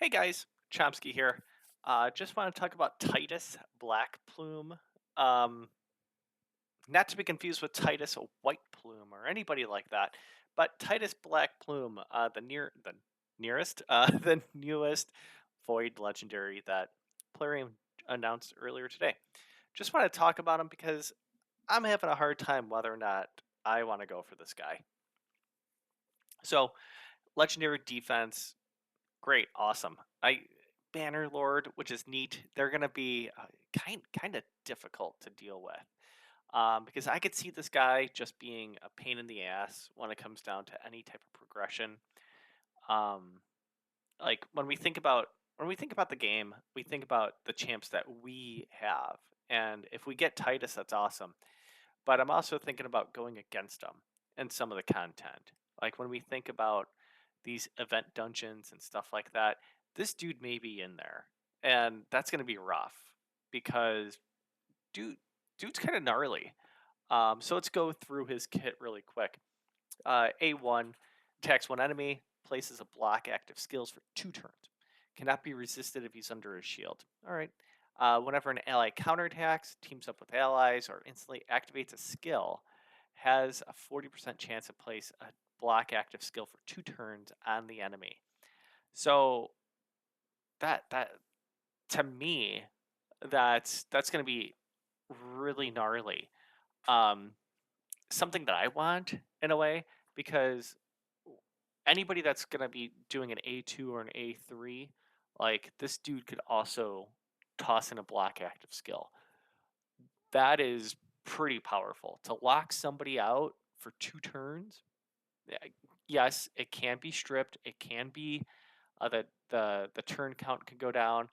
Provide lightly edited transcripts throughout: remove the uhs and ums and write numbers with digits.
Hey guys, Chomsky here. Just want to talk about Titus Blackplume. Um, Not to be confused with Titus Whiteplume or anybody like that, but Titus Blackplume, the nearest, the newest Void legendary that Plarium announced earlier today. Just want to talk about him because I'm having a hard time whether or not I want to go for this guy. So, legendary defense, great, awesome. I Banner Lord, which is neat. They're gonna be kind of difficult to deal with because I could see this guy just being a pain in the ass when it comes down to any type of progression. Um, like when we think about the game, we think about the champs that we have, and if we get Titus, that's awesome. But I'm also thinking about going against them in some of the content. Like when we think about these event dungeons and stuff like that, this dude may be in there. And that's going to be rough because dude dude's kind of gnarly. So let's go through his kit really quick. A1 attacks one enemy, places a block active skills for 2 turns. Cannot be resisted if he's under a shield. All right. Whenever an ally counterattacks, teams up with allies, or instantly activates a skill, has a 40% chance to place a block active skill for 2 turns on the enemy. So that to me, that's going to be really gnarly. Um, Something that I want in a way because anybody that's going to be doing an A2 or an A3, like this dude could also toss in a block active skill. That is pretty powerful. To lock somebody out for 2 turns, yes, it can be stripped. It can be the turn count can go down.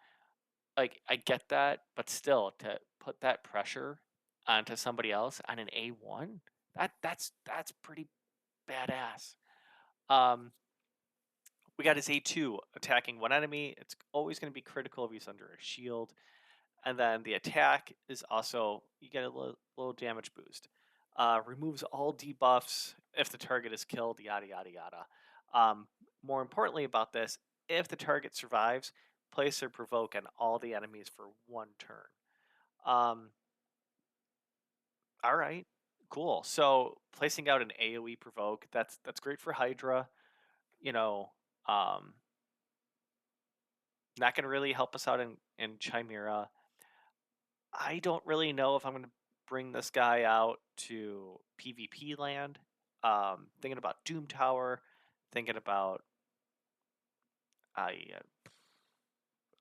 Like I get that, but still to put that pressure onto somebody else on an A1, that's pretty badass. Um, we got his A2 attacking one enemy. It's always going to be critical if he's under a shield. And then the attack is also, you get a little damage boost. Removes all debuffs if the target is killed, yada, yada, yada. More importantly about this, if the target survives, place or provoke on all the enemies for 1 turn. Um, all right, cool. So placing out an AoE provoke, that's great for Hydra. You know, um, not going to really help us out in Chimera. I don't really know if I'm going to bring this guy out to PvP land. Thinking about Doom Tower, thinking about uh,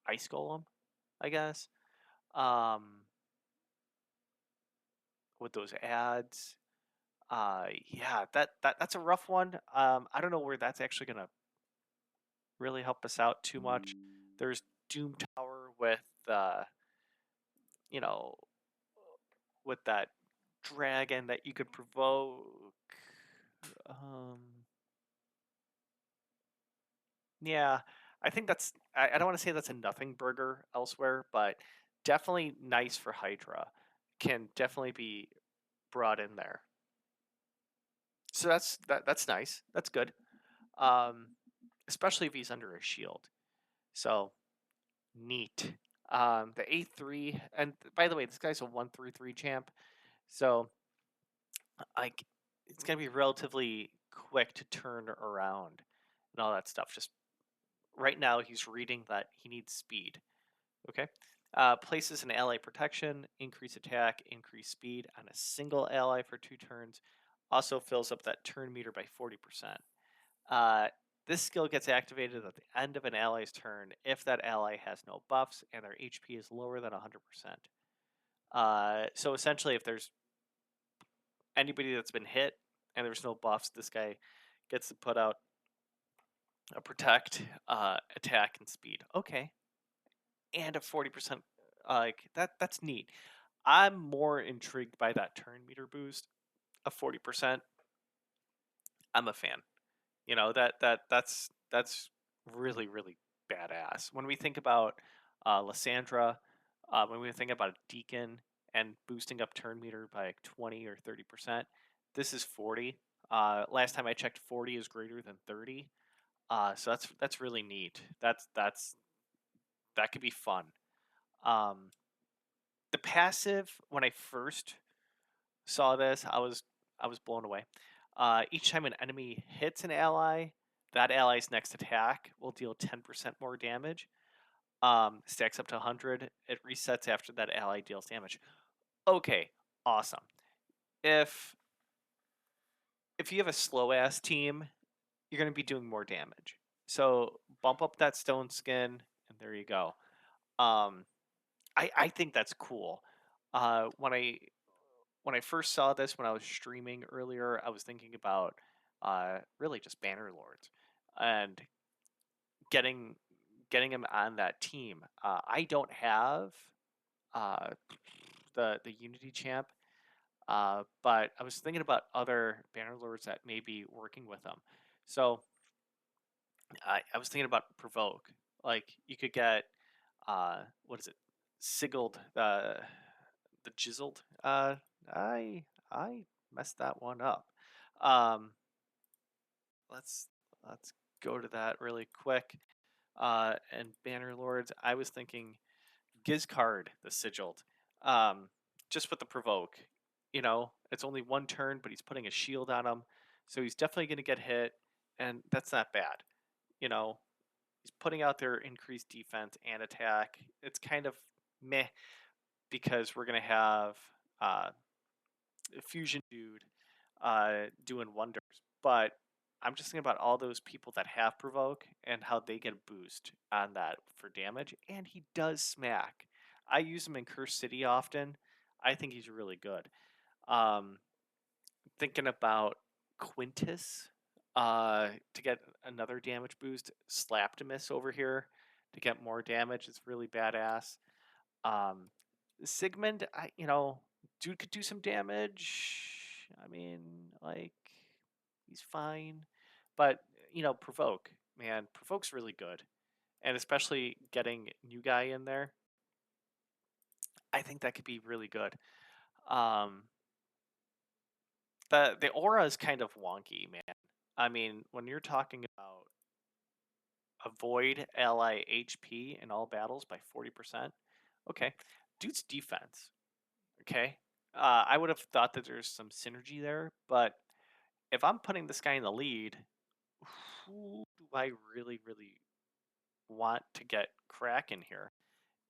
Ice Golem, I guess. Um, with those ads, yeah, that's a rough one. I don't know where that's actually going to really help us out too much. There's Doom Tower with you know, with that dragon that you could provoke. Um, yeah, I think I don't want to say that's a nothing burger elsewhere, but definitely nice for Hydra. Can definitely be brought in there. So that's nice. That's good. Um, Especially if he's under a shield. So neat. The A3, and by the way, this guy's a 1-3-3 champ. So like it's gonna be relatively quick to turn around and all that stuff. Just right now he's reading that he needs speed. Okay. Places an ally protection, increase attack, increase speed on a single ally for 2 turns. Also fills up that turn meter by 40%. Uh, this skill gets activated at the end of an ally's turn if that ally has no buffs and their HP is lower than 100%. So essentially, if there's anybody that's been hit and there's no buffs, this guy gets to put out a protect, attack, and speed. Okay, and a 40%. Like that's neat. I'm more intrigued by that turn meter boost of 40%. I'm a fan. You know that's really badass. When we think about Lysandra, when we think about a Deacon and boosting up turn meter by like 20 or 30%, this is 40. Last time I checked, 40 is greater than 30. So that's really neat. That could be fun. Um, the passive, when I first saw this, I was blown away. Each time an enemy hits an ally, that ally's next attack will deal 10% more damage. Stacks up to 100. It resets after that ally deals damage. Okay, awesome. If if you have a slow ass team, you're going to be doing more damage. So bump up that stone skin, and there you go. Um, I think that's cool. When I first saw this when I was streaming earlier, I was thinking about really just banner lords and getting getting him on that team. I don't have uh, the Unity champ, but I was thinking about other banner lords that may be working with them. So I was thinking about provoke. Like you could get what is it? Sigiled the Jizzled. I I messed that one up. Um, let's let's go to that really quick. And Banner Lords, I was thinking Gizcard the Sigiled. Um, just with the provoke. It's only one turn, but he's putting a shield on him, so he's definitely going to get hit, and that's not bad. You know, he's putting out their increased defense and attack. It's kind of meh because we're going to have uh, Fusion Dude doing wonders. But I'm just thinking about all those people that have provoke and how they get a boost on that for damage. And he does smack. I use him in Curse City often. I think he's really good. Um, Thinking about Quintus to get another damage boost. Slaptimus over here to get more damage. It's really badass. Um, Sigmund, dude could do some damage. I mean, like, he's fine. But, Provoke, man, Provoke's really good. And especially getting new guy in there, I think that could be really good. Um, the aura is kind of wonky, man. I mean, when you're talking about avoid ally HP in all battles by 40%, okay, dude's defense. Okay. I would have thought that there's some synergy there, but if I'm putting this guy in the lead, who do I really, really want to get crack in here?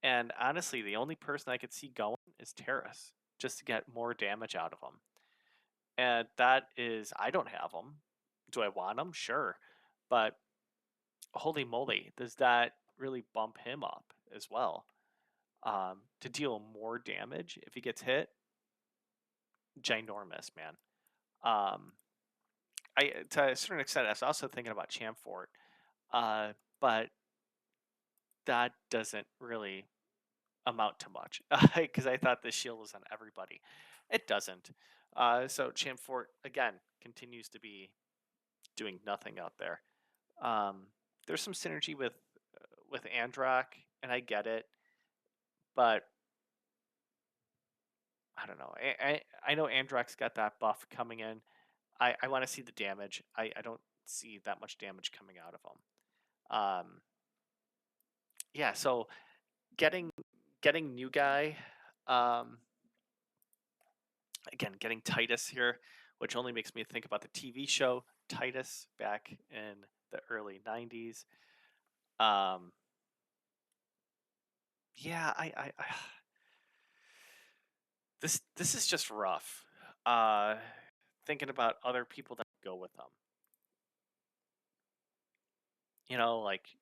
And honestly, the only person I could see going is Terrace, just to get more damage out of him. And that is, I don't have him. Do I want him? Sure. But holy moly, does that really bump him up as well? To deal more damage if he gets hit? Ginormous, man. Um, to a certain extent, I was also thinking about Chamfort, but that doesn't really amount to much because I thought the shield was on everybody. It doesn't. So Chamfort again continues to be doing nothing out there. Um, there's some synergy with Androck, and I get it, but I don't know. I know Androck's got that buff coming in. I want to see the damage. I don't see that much damage coming out of him. Yeah, so getting getting new guy, um, again getting Titus here, which only makes me think about the TV show Titus back in the early '90s. Um, yeah, this is just rough. Uh, Thinking about other people that go with them. Like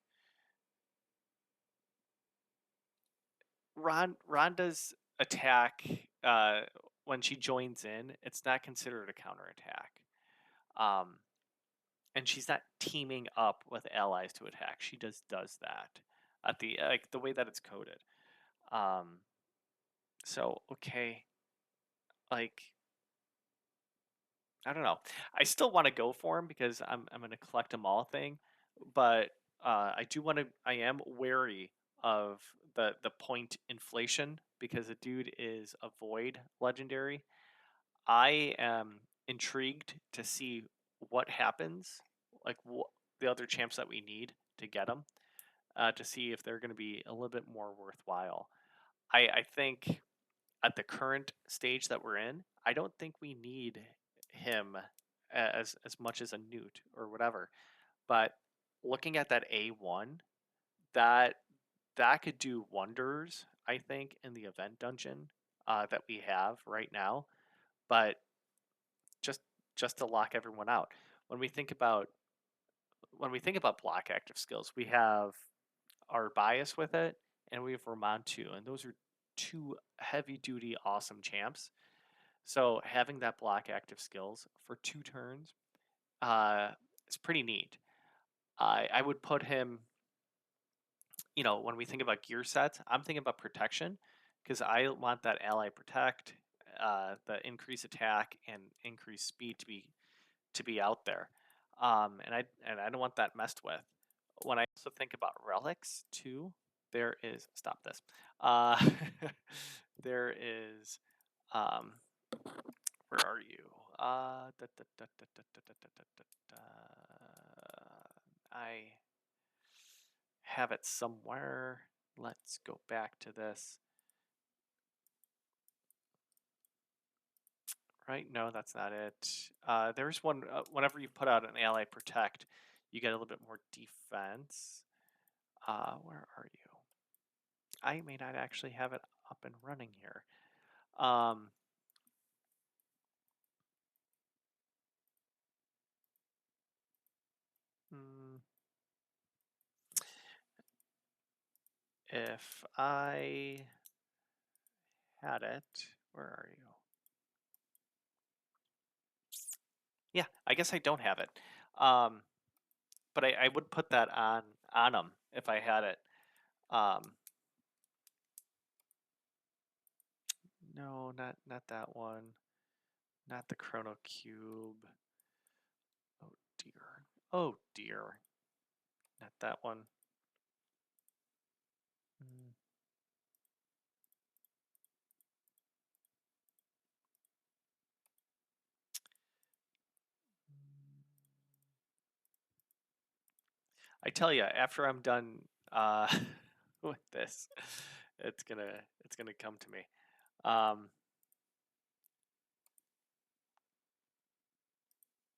Rhonda's attack when she joins in, it's not considered a counterattack. Um, and she's not teaming up with allies to attack. She does that at the way that it's coded. Um, so okay, like I don't know. I still want to go for him because I'm gonna collect them all thing, but I am wary of the point inflation because the dude is a void legendary. I am intrigued to see what happens. Like the other champs that we need to get them, to see if they're going to be a little bit more worthwhile. I think at the current stage that we're in, I don't think we need him as much as a Newt or whatever. But looking at that A1, that that could do wonders, I think, in the event dungeon that we have right now. But just just to lock everyone out, when we think about block active skills, we have our bias with it, and we have Vermont too, and those are two heavy duty awesome champs. So having that block active skills for 2 turns uh, is pretty neat. I would put him, when we think about gear sets, I'm thinking about protection because I want that ally protect, the increase attack and increase speed to be out there, and I don't want that messed with. When I also think about relics too, there is stop this. Uh, there is, um, where are you? I have it somewhere. Let's go back to this. Right? No, that's not it. There's one. Whenever you put out an ally protect, you get a little bit more defense. Where are you? I may not actually have it up and running here. Um, hmm, if I had it, where are you? Yeah, I guess I don't have it. Um, but I would put that on them if I had it. Um, no, not that one. Not the Chrono Cube. Oh dear. Oh dear. Not that one. Mm. I tell you, after I'm done uh, with this, it's gonna come to me. Um,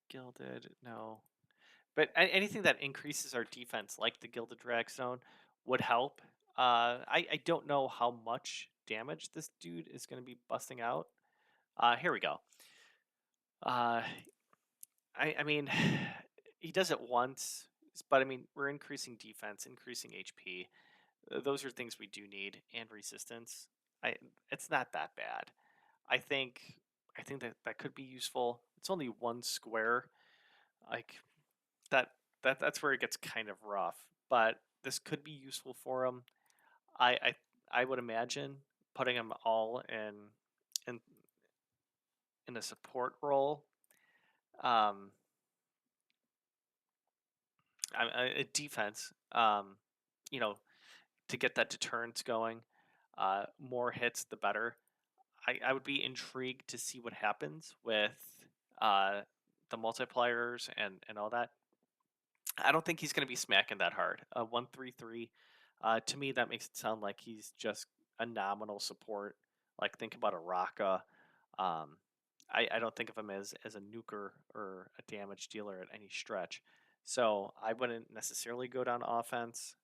Gilded, no. But anything that increases our defense, like the Gilded Dragstone, would help. I don't know how much damage this dude is going to be busting out. Here we go. Uh, I mean, he does it once, but I mean, we're increasing defense, increasing HP. Those are things we do need, and resistance. I It's not that bad. I think that could be useful. It's only one square. Like that that's where it gets kind of rough. But this could be useful for him. I I I would imagine putting them all in in a support role. Um, a defense. You know, to get that deterrence going. More hits, the better. I would be intrigued to see what happens with uh, the multipliers and all that. I don't think he's going to be smacking that hard. 133, to me, that makes it sound like he's just a nominal support. Like think about a Raka. Um, I don't think of him as a nuker or a damage dealer at any stretch. So I wouldn't necessarily go down offense.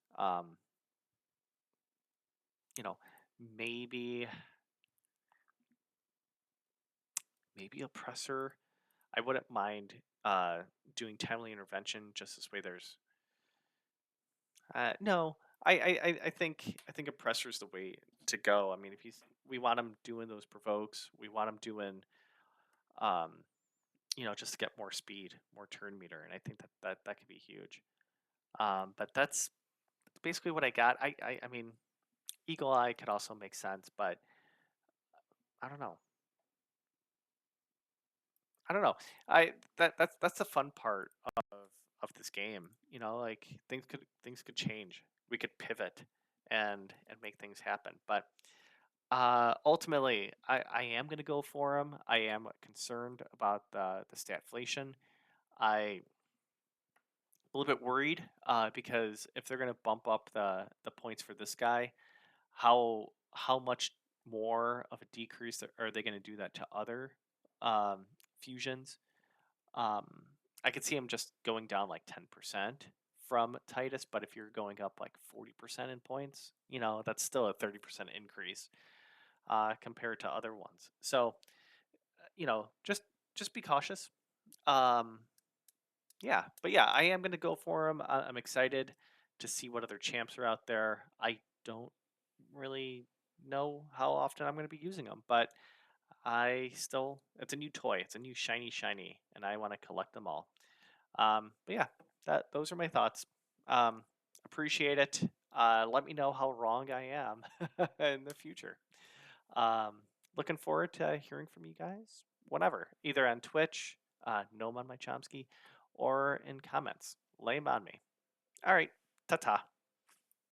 You know, maybe oppressor. I wouldn't mind doing timely intervention. Just this way, there's no. I think oppressor's the way to go. I mean, if he's we want him doing those provokes, we want him doing um, just to get more speed, more turn meter, and I think that could be huge. But that's basically what I got. I mean, Eagle Eye could also make sense, but I don't know. I don't know. That's the fun part of this game. Like things could change. We could pivot and make things happen. But ultimately, I am going to go for him. I am concerned about the statflation. I a little bit worried because if they're going to bump up the points for this guy, how much more of a decrease are they going to do that to other um, fusions? Um, I could see him just going down like 10% from Titus, but if you're going up like 40% in points, that's still a 30% increase compared to other ones. So, just be cautious. Um, yeah, but yeah, I am going to go for him. I'm excited to see what other champs are out there. I don't really know how often I'm going to be using them, but it's a new toy. It's a new shiny, and I want to collect them all. But yeah, those are my thoughts. Um, Appreciate it. Let me know how wrong I am in the future. Um, Looking forward to hearing from you guys whenever, either on Twitch, Gnome on my Chomsky, or in comments. Lay 'em on me. All right, ta ta.